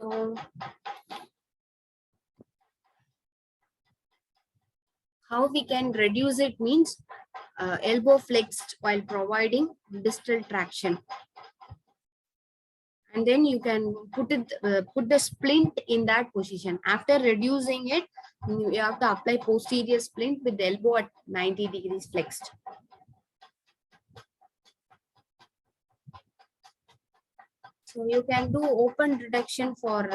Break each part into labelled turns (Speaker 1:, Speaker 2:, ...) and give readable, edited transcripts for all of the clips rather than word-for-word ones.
Speaker 1: So how we can reduce it means elbow flexed while providing distal traction, and then you can put the splint in that position. After reducing it, you have to apply posterior splint with the elbow at 90 degrees flexed. So you can do open reduction for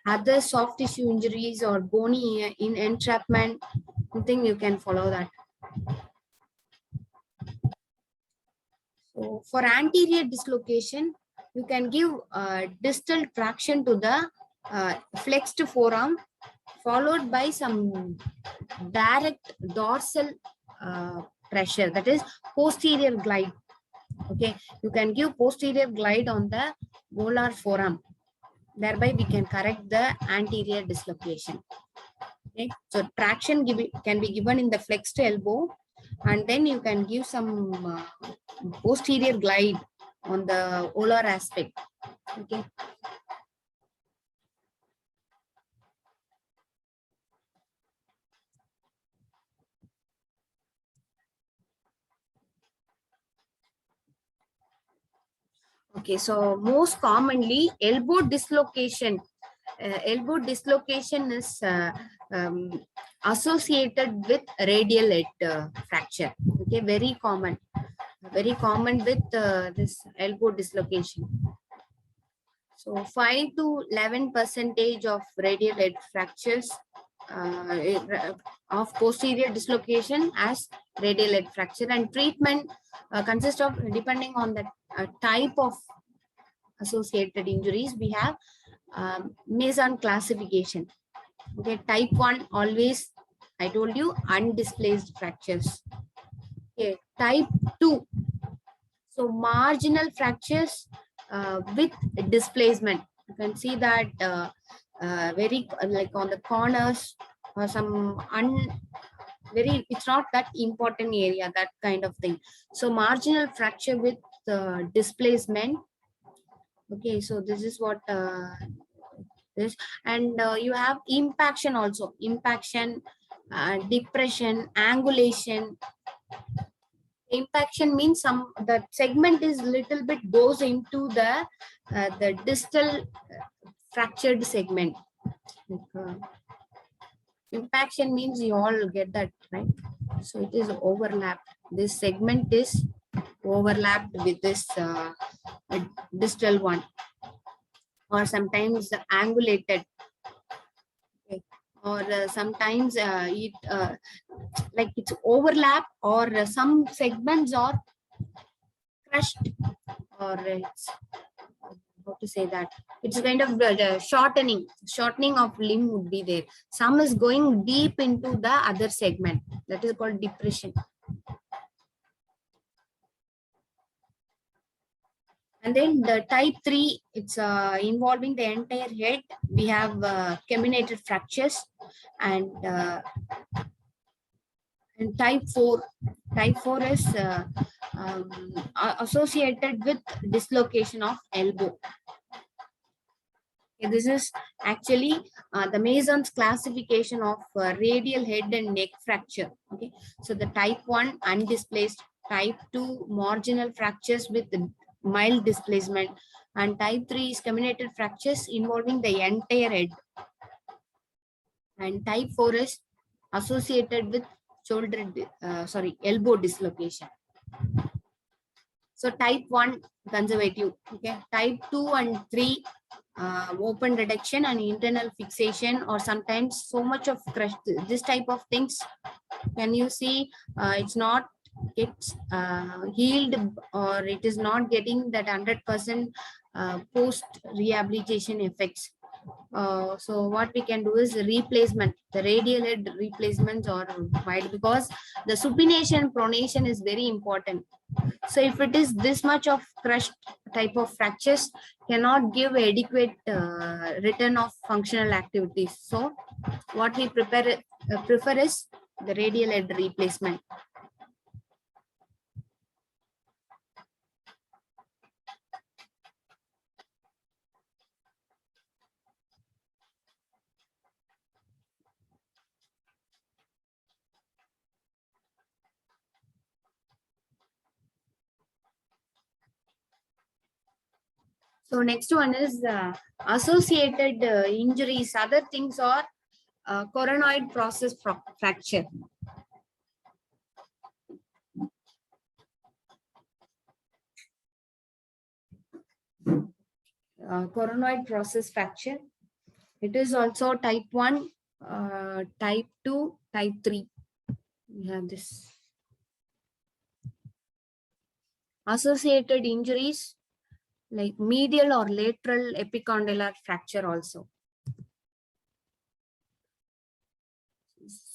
Speaker 1: other soft tissue injuries or bony in entrapment. I think you can follow that. So for anterior dislocation, you can give distal traction to the flexed forearm, followed by some direct dorsal pressure, that is posterior glide. Okay, you can give posterior glide on the volar forearm. Thereby, we can correct the anterior dislocation. Okay, so traction can be given in the flexed elbow, and then you can give some posterior glide on the volar aspect. Okay. Okay, so most commonly elbow dislocation. Elbow dislocation is associated with radial head fracture. Okay, very common with this elbow dislocation. So 5 to 11% of radial head fractures of posterior dislocation as radial head fracture, and treatment consists of, depending on the type of associated injuries, we have Mason classification. Okay, type 1 always, I told you, undisplaced fractures. Okay, type 2, so marginal fractures with displacement. You can see that very like on the corners or some very, it's not that important area, that kind of thing. So marginal fracture with displacement. Okay, so this is what this, and you have impaction also, impaction, depression, angulation. Impaction means some, the segment is little bit goes into the distal fractured segment. Impaction means you all get that, right? So it is overlapped. This segment is overlapped with this distal one, or sometimes angulated. Okay. Or sometimes it like it's overlap, or some segments are crushed, or it's, how to say that, it's kind of shortening of limb would be there. Some is going deep into the other segment, that is called depression. And then the type 3, it's involving the entire head. We have caminated fractures, and type 4. Type 4 is associated with dislocation of elbow. Okay, this is actually the Mason's classification of radial head and neck fracture. Okay, so the type 1 undisplaced, type 2 marginal fractures with mild displacement, and type 3 is caminated fractures involving the entire head, and type 4 is associated with elbow dislocation. So type 1 conservative. Okay, type 2 and 3 open reduction and internal fixation, or sometimes so much of crush, this type of things. Can you see it's not gets healed, or it is not getting that 100% post rehabilitation effects. So what we can do is replacement, the radial head replacements or wide, because the supination pronation is very important. So if it is this much of crushed type of fractures, cannot give adequate return of functional activities. So what we prefer is the radial head replacement. So next one is associated injuries. Other things are coronoid process fracture. Coronoid process fracture. It is also type 1, type 2, type 3. We have this. Associated injuries like medial or lateral epicondylar fracture also.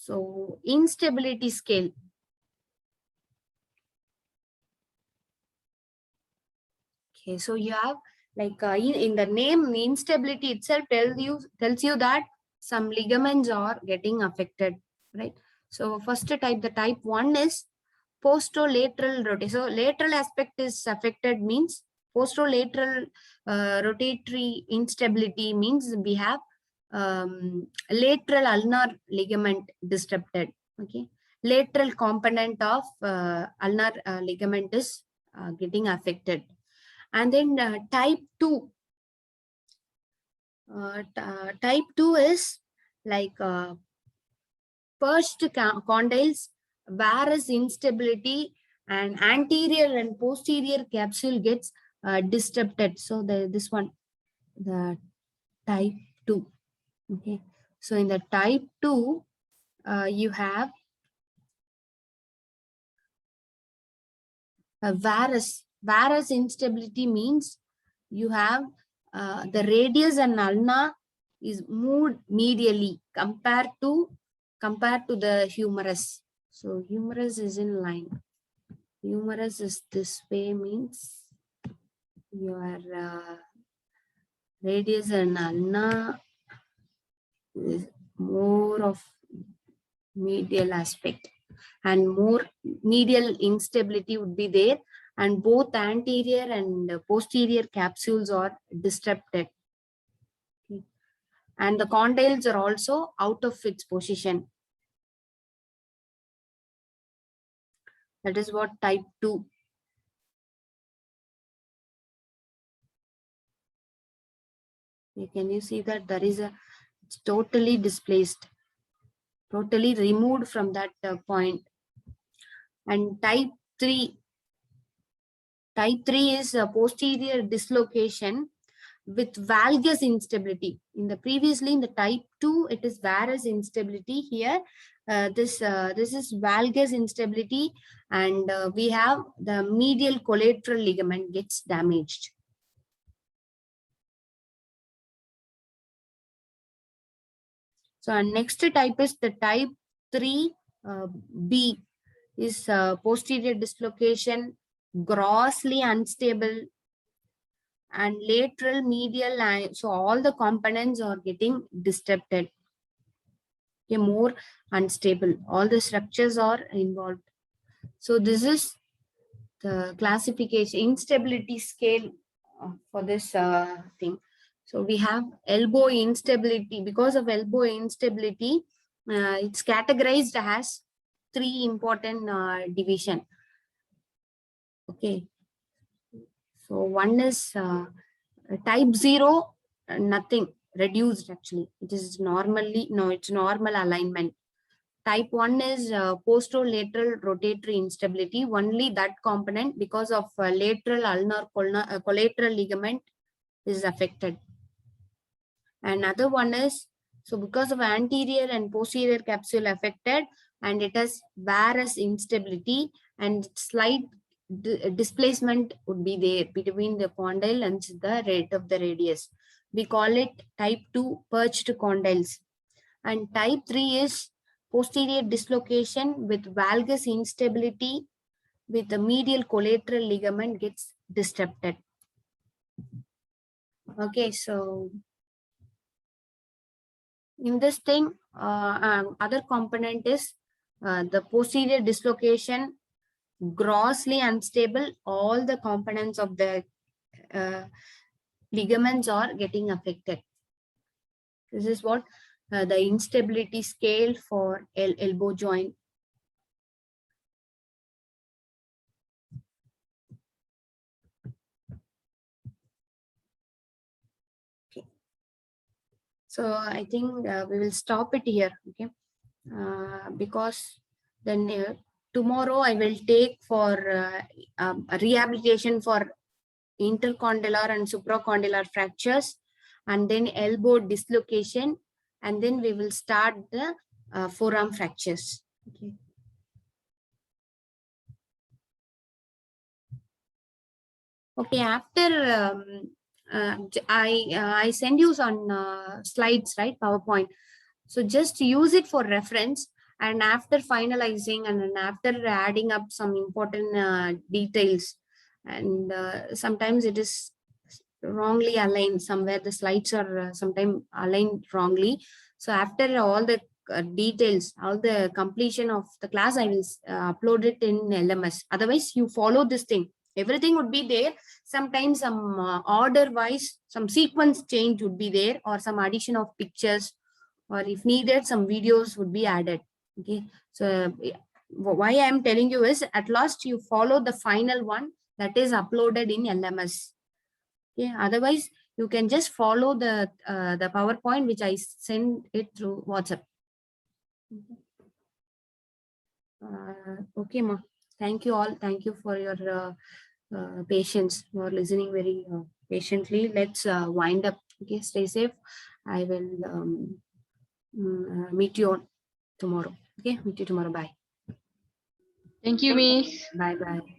Speaker 1: So instability scale. Okay, so you have like in the name, instability itself tells you that some ligaments are getting affected, right? So first type, the type 1 is posterolateral rotation. So lateral aspect is affected means posterolateral rotatory instability means we have lateral ulnar ligament disrupted. Okay, lateral component of ulnar ligament is getting affected. And then type 2. Type 2 is like perched condyles, varus instability, and anterior and posterior capsule gets disrupted. So this one, the type 2. Okay. So in the type 2, you have a varus. Varus instability means you have the radius and ulna is moved medially compared to the humerus. So humerus is in line. Humerus is this way means your radius and ulna is more of medial aspect, and more medial instability would be there, and both anterior and posterior capsules are disrupted. Okay. And the condyles are also out of its position. That is what type 2. Can you see that there is it's totally displaced, totally removed from that point. And type 3. Type 3 is a posterior dislocation with valgus instability. In the previously in the type 2, it is varus instability. Here, this is valgus instability, and we have the medial collateral ligament gets damaged. So our next type is the type 3B is posterior dislocation, grossly unstable, and lateral medial line. So all the components are getting disrupted. Okay, more unstable. All the structures are involved. So this is the classification instability scale for this thing. So we have elbow instability. Because of elbow instability, it's categorized as 3 important division. Okay. So one is type 0, nothing, reduced actually. It is normally, no, it's normal alignment. Type 1 is posterolateral rotatory instability, only that component because of lateral ulnar collateral ligament is affected. Another one is, so because of anterior and posterior capsule affected, and it has varus instability, and slight displacement would be there between the condyle and the rate of the radius. We call it type 2 perched condyles. And type 3 is posterior dislocation with valgus instability with the medial collateral ligament gets disrupted. Okay, so in this thing, other component is the posterior dislocation, grossly unstable. All the components of the ligaments are getting affected. This is what the instability scale for elbow joint. So I think we will stop it here, okay? Because then tomorrow I will take for a rehabilitation for intercondylar and supracondylar fractures, and then elbow dislocation, and then we will start the forearm fractures. Okay. Okay, after I send you some slides, right? PowerPoint. So just use it for reference, and after finalizing and then after adding up some important details, and sometimes it is wrongly aligned somewhere, the slides are sometimes aligned wrongly. So after all the details, all the completion of the class, I will upload it in LMS. Otherwise you follow this thing, everything would be there. Sometimes some order wise some sequence change would be there, or some addition of pictures, or if needed some videos would be added. Okay, so why I am telling you is at last you follow the final one that is uploaded in LMS. Okay, otherwise you can just follow the PowerPoint which I send it through WhatsApp. Okay, ma. Thank you all. Thank you for your patience, for listening very patiently. Let's wind up. Okay, stay safe. I will meet you on tomorrow. Okay, meet you tomorrow. Bye.
Speaker 2: Thank you, Miss.
Speaker 1: Bye bye.